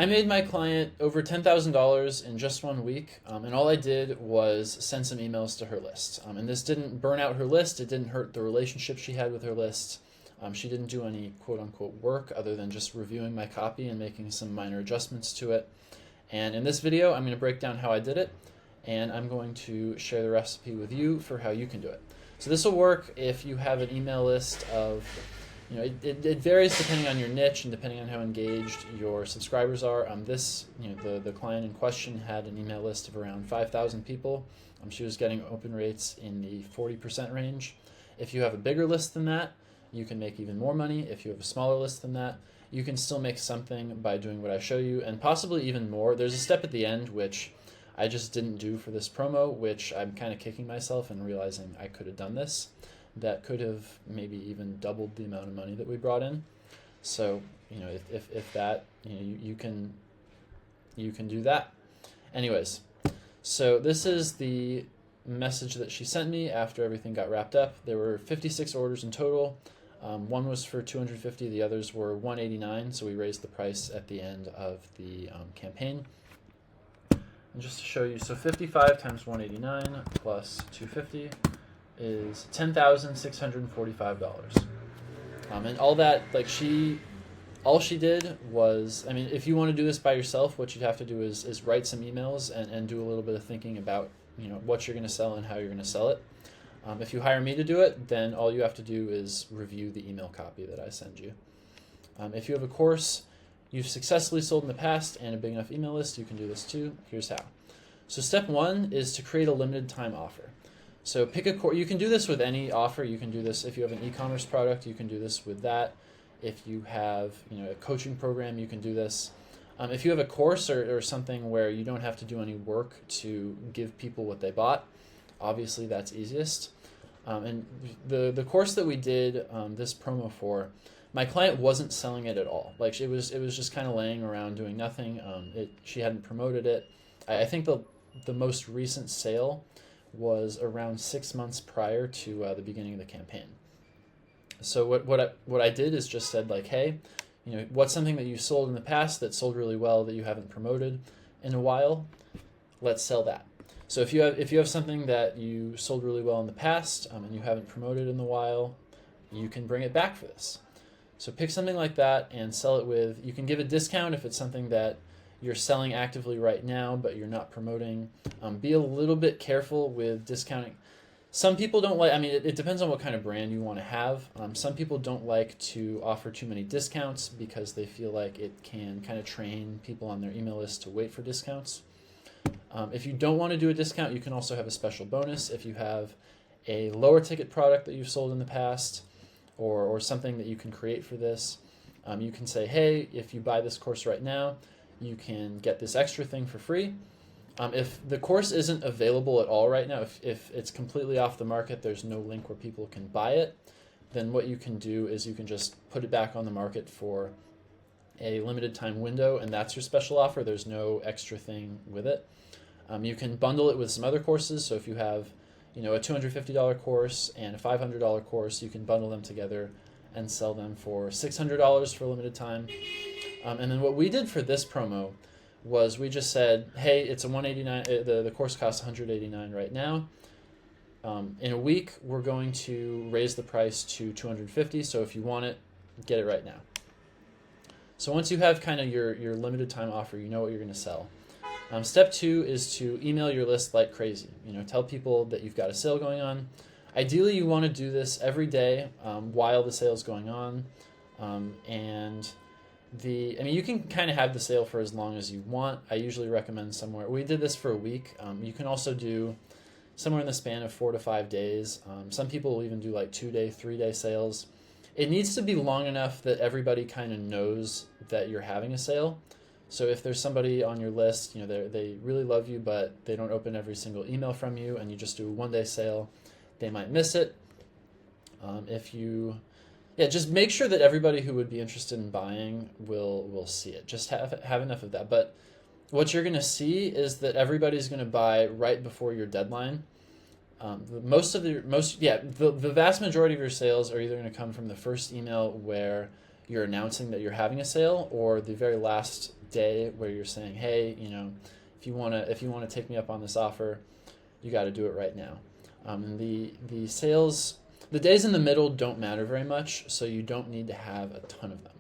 I made my client over $10,000 in just 1 week, and all I did was send some emails to her list. And this didn't burn out her list. It didn't hurt the relationship she had with her list. She didn't do any quote-unquote work other than just reviewing my copy and making some minor adjustments to it. And in this video, I'm going to break down how I did it, and I'm going to share the recipe with you for how you can do it. So this will work if you have an email list of, it varies depending on your niche and depending on how engaged your subscribers are. The client in question had an email list of around 5,000 people. She was getting open rates in the 40% range. If you have a bigger list than that, you can make even more money. If you have a smaller list than that, you can still make something by doing what I show you, and possibly even more. There's a step at the end which I just didn't do for this promo, which I'm kind of kicking myself and realizing I could have done this. That could have maybe even doubled the amount of money that we brought in. So, if that, you can do that. Anyways, so this is the message that she sent me after everything got wrapped up. There were 56 orders in total. One was for $250, the others were $189, so we raised the price at the end of the campaign. And just to show you, so 55 times 189 plus 250 is $10,645. And all that, all she did was, if you want to do this by yourself, what you'd have to do is write some emails and do a little bit of thinking about, what you're going to sell and how you're going to sell it. If you hire me to do it, then all you have to do is review the email copy that I send you. If you have a course you've successfully sold in the past and a big enough email list, you can do this too. Here's how. So step one is to create a limited time offer. So pick a course. You can do this with any offer. You can do this if you have an e-commerce product. You can do this with that. If you have a coaching program, you can do this. If you have a course or something where you don't have to do any work to give people what they bought, obviously that's easiest. And the course that we did this promo for, my client wasn't selling it at all. It was just kind of laying around doing nothing. She hadn't promoted it. I think the most recent sale was around 6 months prior to the beginning of the campaign. So what I did is just said hey, what's something that you sold in the past that sold really well that you haven't promoted in a while? Let's sell that. So if you have something that you sold really well in the past and you haven't promoted in a while, you can bring it back for this. So pick something like that and sell it with. You can give a discount if it's something that you're selling actively right now but you're not promoting. Be a little bit careful with discounting. Some people don't like, it depends on what kind of brand you want to have. Some people don't like to offer too many discounts because they feel like it can kind of train people on their email list to wait for discounts. If you don't want to do a discount, you can also have a special bonus. If you have a lower ticket product that you've sold in the past or something that you can create for this, you can say, hey, if you buy this course right now, you can get this extra thing for free. If the course isn't available at all right now, if it's completely off the market, there's no link where people can buy it, then what you can do is you can just put it back on the market for a limited time window, and that's your special offer. There's no extra thing with it. You can bundle it with some other courses. So if you have a $250 course and a $500 course, you can bundle them together and sell them for $600 for a limited time. And then what we did for this promo was we just said, hey, it's a $189. The course costs $189 right now. In a week, we're going to raise the price to $250. So if you want it, get it right now. So once you have kind of your limited time offer, you know what you're going to sell. Step two is to email your list like crazy. Tell people that you've got a sale going on. Ideally, you want to do this every day while the sale is going on, you can kind of have the sale for as long as you want. I usually recommend somewhere. We did this for a week. You can also do somewhere in the span of 4 to 5 days. Some people will even do 2-day, 3-day sales. It needs to be long enough that everybody kind of knows that you're having a sale. So if there's somebody on your list, they really love you, but they don't open every single email from you, and you just do a 1-day sale, they might miss it. Just make sure that everybody who would be interested in buying will see it. Just have enough of that. But what you're going to see is that everybody's going to buy right before your deadline. The vast majority of your sales are either going to come from the first email where you're announcing that you're having a sale, or the very last day where you're saying, hey, if you want to take me up on this offer, you got to do it right now. And the sales, the days in the middle don't matter very much, so you don't need to have a ton of them.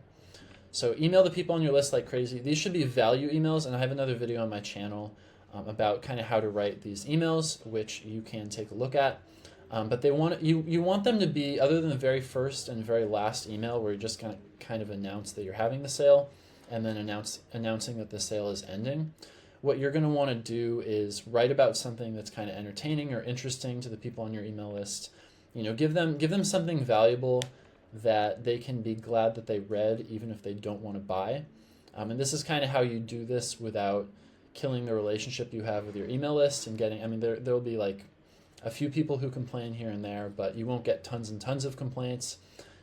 So email the people on your list like crazy. These should be value emails, and I have another video on my channel about kind of how to write these emails, which you can take a look at. But you want them to be, other than the very first and very last email where you're just going to kind of announce that you're having the sale and then announcing that the sale is ending. What you're going to want to do is write about something that's kind of entertaining or interesting to the people on your email list. Give them something valuable that they can be glad that they read, even if they don't want to buy. And this is kind of how you do this without killing the relationship you have with your email list and getting, there'll be like a few people who complain here and there, but you won't get tons and tons of complaints.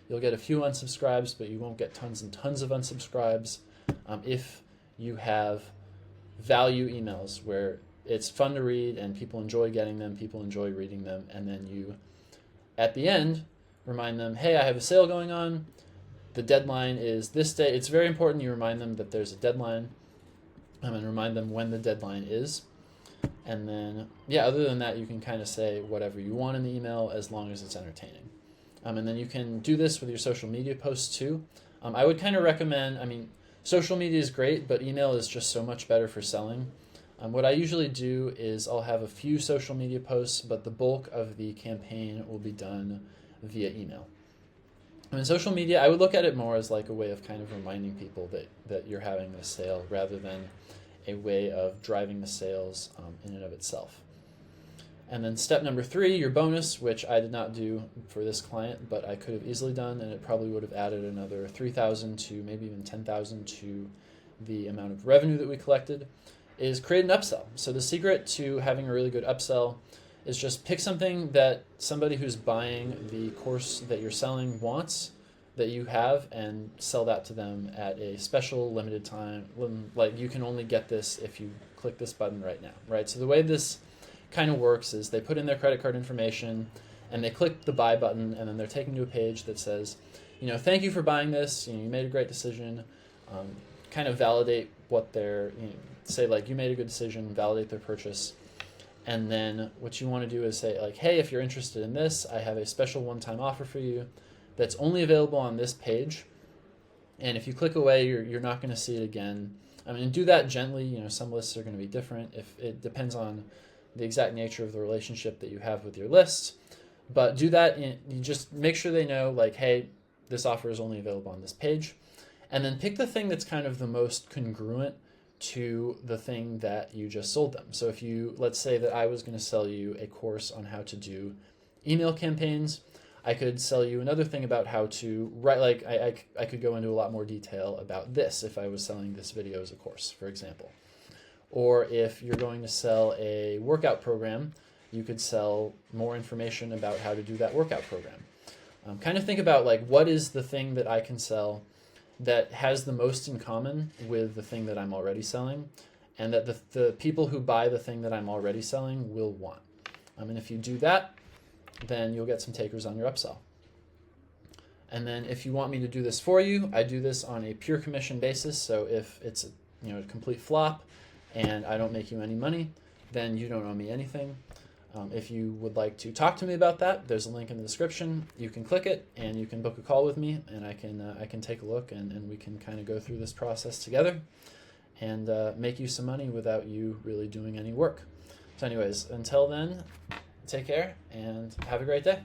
You'll get a few unsubscribes, but you won't get tons and tons of unsubscribes if you have value emails where it's fun to read and people enjoy getting them, people enjoy reading them, and then you, at the end, remind them, hey, I have a sale going on. The deadline is this day. It's very important you remind them that there's a deadline and remind them when the deadline is. And then, other than that, you can kind of say whatever you want in the email as long as it's entertaining. And then you can do this with your social media posts too. I would kind of recommend, social media is great, but email is just so much better for selling. What I usually do is I'll have a few social media posts, but the bulk of the campaign will be done via email. Social media, I would look at it more as like a way of kind of reminding people that you're having this sale rather than a way of driving the sales in and of itself. And then step number 3, your bonus, which I did not do for this client, but I could have easily done, and it probably would have added another $3,000 to maybe even $10,000 to the amount of revenue that we collected, is create an upsell. So the secret to having a really good upsell is just pick something that somebody who's buying the course that you're selling wants, that you have, and sell that to them at a special limited time. Like, you can only get this if you click this button right now, right? So the way this kind of works is they put in their credit card information and they click the buy button, and then they're taken to a page that says, thank you for buying this. You made a great decision. Kind of validate what they're, say like, you made a good decision, validate their purchase. And then what you want to do is say like, hey, if you're interested in this, I have a special one-time offer for you that's only available on this page. And if you click away, you're not going to see it again. Do that gently. Some lists are going to be different. If it depends on the exact nature of the relationship that you have with your list. But do that. You just make sure they know like, hey, this offer is only available on this page. And then pick the thing that's kind of the most congruent to the thing that you just sold them. So if let's say that I was going to sell you a course on how to do email campaigns, I could sell you another thing about how to write, like I could go into a lot more detail about this if I was selling this video as a course, for example. Or if you're going to sell a workout program, you could sell more information about how to do that workout program. Kind of think about like, what is the thing that I can sell that has the most in common with the thing that I'm already selling, and that the people who buy the thing that I'm already selling will want. And if you do that, then you'll get some takers on your upsell. And then if you want me to do this for you, I do this on a pure commission basis. So if it's a complete flop and I don't make you any money, then you don't owe me anything. If you would like to talk to me about that, there's a link in the description. You can click it and you can book a call with me, and I can take a look and we can kind of go through this process together and make you some money without you really doing any work. So anyways, until then, take care and have a great day.